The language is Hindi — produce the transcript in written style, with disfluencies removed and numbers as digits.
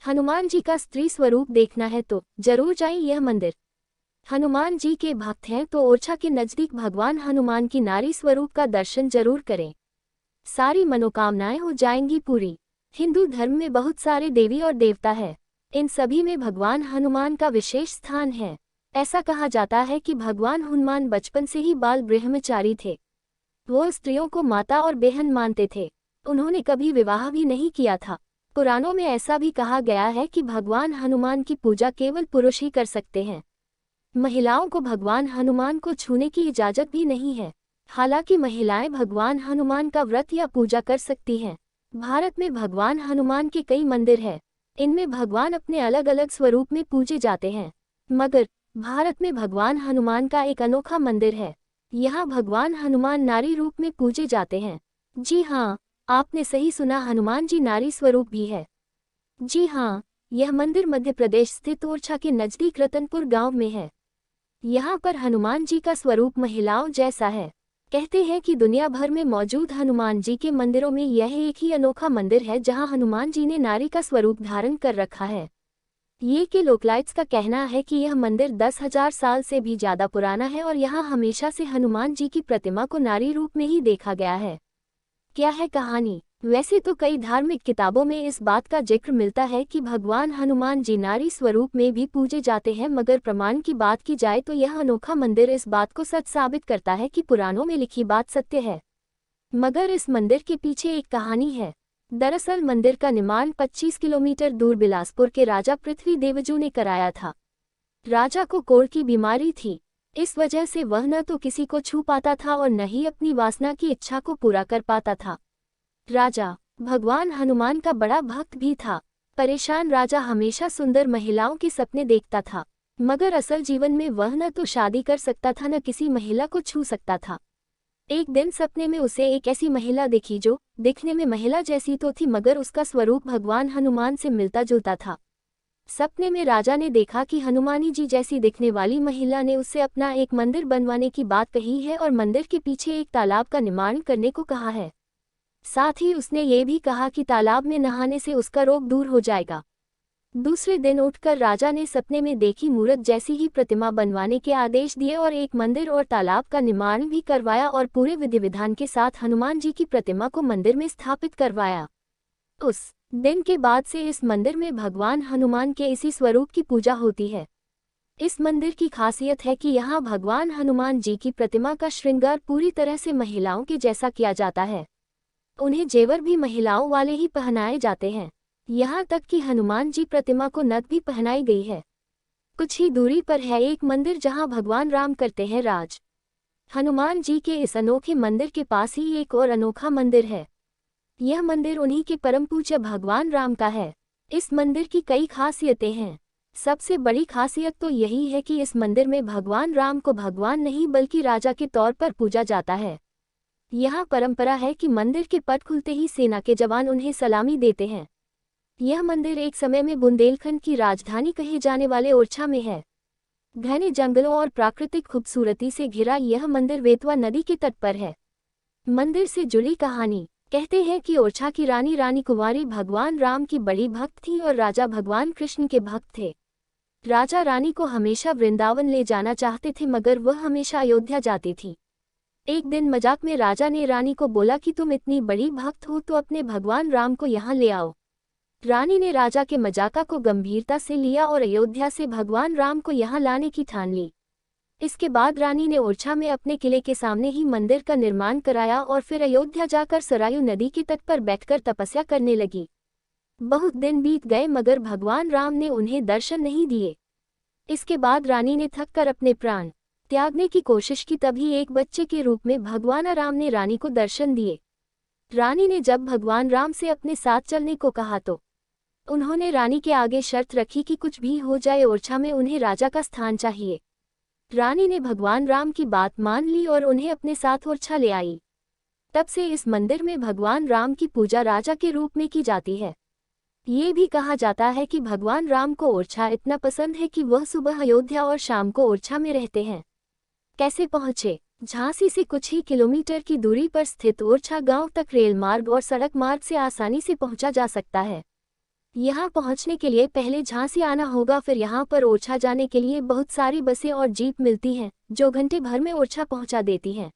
हनुमान जी का स्त्री स्वरूप देखना है तो जरूर जाएं यह मंदिर। हनुमान जी के भक्त हैं तो ओरछा के नजदीक भगवान हनुमान की नारी स्वरूप का दर्शन जरूर करें। सारी मनोकामनाएं हो जाएंगी पूरी। हिंदू धर्म में बहुत सारे देवी और देवता है। इन सभी में भगवान हनुमान का विशेष स्थान है। ऐसा कहा जाता है कि भगवान हनुमान बचपन से ही बाल ब्रह्मचारी थे। वो स्त्रियों को माता और बहन मानते थे। उन्होंने कभी विवाह भी नहीं किया था। पुराणों में ऐसा भी कहा गया है कि भगवान हनुमान की पूजा केवल पुरुष ही कर सकते हैं। महिलाओं को भगवान हनुमान को छूने की इजाजत भी नहीं है। हालांकि महिलाएं भगवान हनुमान का व्रत या पूजा कर सकती हैं। भारत में भगवान हनुमान के कई मंदिर हैं। इनमें भगवान अपने अलग अलग स्वरूप में पूजे जाते हैं। मगर भारत में भगवान हनुमान का एक अनोखा मंदिर है। यहाँ भगवान हनुमान नारी रूप में पूजे जाते हैं। जी हाँ, आपने सही सुना, हनुमान जी नारी स्वरूप भी है। जी हाँ, यह मंदिर मध्य प्रदेश स्थित ओरछा के नजदीक रतनपुर गांव में है। यहाँ पर हनुमान जी का स्वरूप महिलाओं जैसा है। कहते हैं कि दुनिया भर में मौजूद हनुमान जी के मंदिरों में यह एक ही अनोखा मंदिर है जहाँ हनुमान जी ने नारी का स्वरूप धारण कर रखा है। ये के लोकलाइट्स का कहना है कि यह मंदिर 10,000 साल से भी ज्यादा पुराना है और यहाँ हमेशा से हनुमान जी की प्रतिमा को नारी रूप में ही देखा गया है। क्या है कहानी? वैसे तो कई धार्मिक किताबों में इस बात का जिक्र मिलता है कि भगवान हनुमान जी नारी स्वरूप में भी पूजे जाते हैं, मगर प्रमाण की बात की जाए तो यह अनोखा मंदिर इस बात को सच साबित करता है कि पुराणों में लिखी बात सत्य है। मगर इस मंदिर के पीछे एक कहानी है। दरअसल मंदिर का निर्माण 25 किलोमीटर दूर बिलासपुर के राजा पृथ्वी देवजू ने कराया था। राजा को कोढ़ की बीमारी थी। इस वजह से वह न तो किसी को छू पाता था और न ही अपनी वासना की इच्छा को पूरा कर पाता था। राजा भगवान हनुमान का बड़ा भक्त भी था। परेशान राजा हमेशा सुंदर महिलाओं के सपने देखता था, मगर असल जीवन में वह न तो शादी कर सकता था न किसी महिला को छू सकता था। एक दिन सपने में उसे एक ऐसी महिला दिखी जो दिखने में महिला जैसी तो थी, मगर उसका स्वरूप भगवान हनुमान से मिलता जुलता था। सपने में राजा ने देखा कि हनुमानी जी जैसी दिखने वाली महिला ने उससे अपना एक मंदिर बनवाने की बात कही है और मंदिर के पीछे एक तालाब का निर्माण करने को कहा है। साथ ही उसने ये भी कहा कि तालाब में नहाने से उसका रोग दूर हो जाएगा। दूसरे दिन उठकर राजा ने सपने में देखी मूर्त जैसी ही प्रतिमा बनवाने के आदेश दिए और एक मंदिर और तालाब का निर्माण भी करवाया और पूरे विधि विधान के साथ हनुमान जी की प्रतिमा को मंदिर में स्थापित करवाया। उस दिन के बाद से इस मंदिर में भगवान हनुमान के इसी स्वरूप की पूजा होती है। इस मंदिर की खासियत है कि यहाँ भगवान हनुमान जी की प्रतिमा का श्रृंगार पूरी तरह से महिलाओं के जैसा किया जाता है। उन्हें जेवर भी महिलाओं वाले ही पहनाए जाते हैं। यहाँ तक कि हनुमान जी प्रतिमा को नथ भी पहनाई गई है। कुछ ही दूरी पर है एक मंदिर जहाँ भगवान राम करते हैं राज। हनुमान जी के इस अनोखे मंदिर के पास ही एक और अनोखा मंदिर है। यह मंदिर उन्हीं के परम पूज्य भगवान राम का है। इस मंदिर की कई खासियतें हैं। सबसे बड़ी खासियत तो यही है कि इस मंदिर में भगवान राम को भगवान नहीं बल्कि राजा के तौर पर पूजा जाता है। यहाँ परंपरा है कि मंदिर के पट खुलते ही सेना के जवान उन्हें सलामी देते हैं। यह मंदिर एक समय में बुंदेलखंड की राजधानी कहे जाने वाले ओरछा में है। घने जंगलों और प्राकृतिक खूबसूरती से घिरा यह मंदिर बेतवा नदी के तट पर है। मंदिर से जुड़ी कहानी। कहते हैं कि ओरछा की रानी कुंवारी भगवान राम की बड़ी भक्त थी और राजा भगवान कृष्ण के भक्त थे। राजा रानी को हमेशा वृंदावन ले जाना चाहते थे, मगर वह हमेशा अयोध्या जाती थी। एक दिन मजाक में राजा ने रानी को बोला कि तुम इतनी बड़ी भक्त हो तो अपने भगवान राम को यहाँ ले आओ। रानी ने राजा के मजाका को गंभीरता से लिया और अयोध्या से भगवान राम को यहाँ लाने की ठान ली। इसके बाद रानी ने ओरछा में अपने किले के सामने ही मंदिर का निर्माण कराया और फिर अयोध्या जाकर सरयू नदी के तट पर बैठकर तपस्या करने लगी। बहुत दिन बीत गए मगर भगवान राम ने उन्हें दर्शन नहीं दिए। इसके बाद रानी ने थककर अपने प्राण त्यागने की कोशिश की, तभी एक बच्चे के रूप में भगवान राम ने रानी को दर्शन दिए। रानी ने जब भगवान राम से अपने साथ चलने को कहा तो उन्होंने रानी के आगे शर्त रखी कि कुछ भी हो जाए ओरछा में उन्हें राजा का स्थान चाहिए। रानी ने भगवान राम की बात मान ली और उन्हें अपने साथ ओरछा ले आई। तब से इस मंदिर में भगवान राम की पूजा राजा के रूप में की जाती है। ये भी कहा जाता है कि भगवान राम को ओरछा इतना पसंद है कि वह सुबह अयोध्या और शाम को ओरछा में रहते हैं। कैसे पहुँचे? झांसी से कुछ ही किलोमीटर की दूरी पर स्थित ओरछा गांव तक रेल मार्ग और सड़क मार्ग से आसानी से पहुंचा जा सकता है। यहाँ पहुँचने के लिए पहले झांसी आना होगा, फिर यहाँ पर ओरछा जाने के लिए बहुत सारी बसें और जीप मिलती हैं जो घंटे भर में ओरछा पहुँचा देती हैं।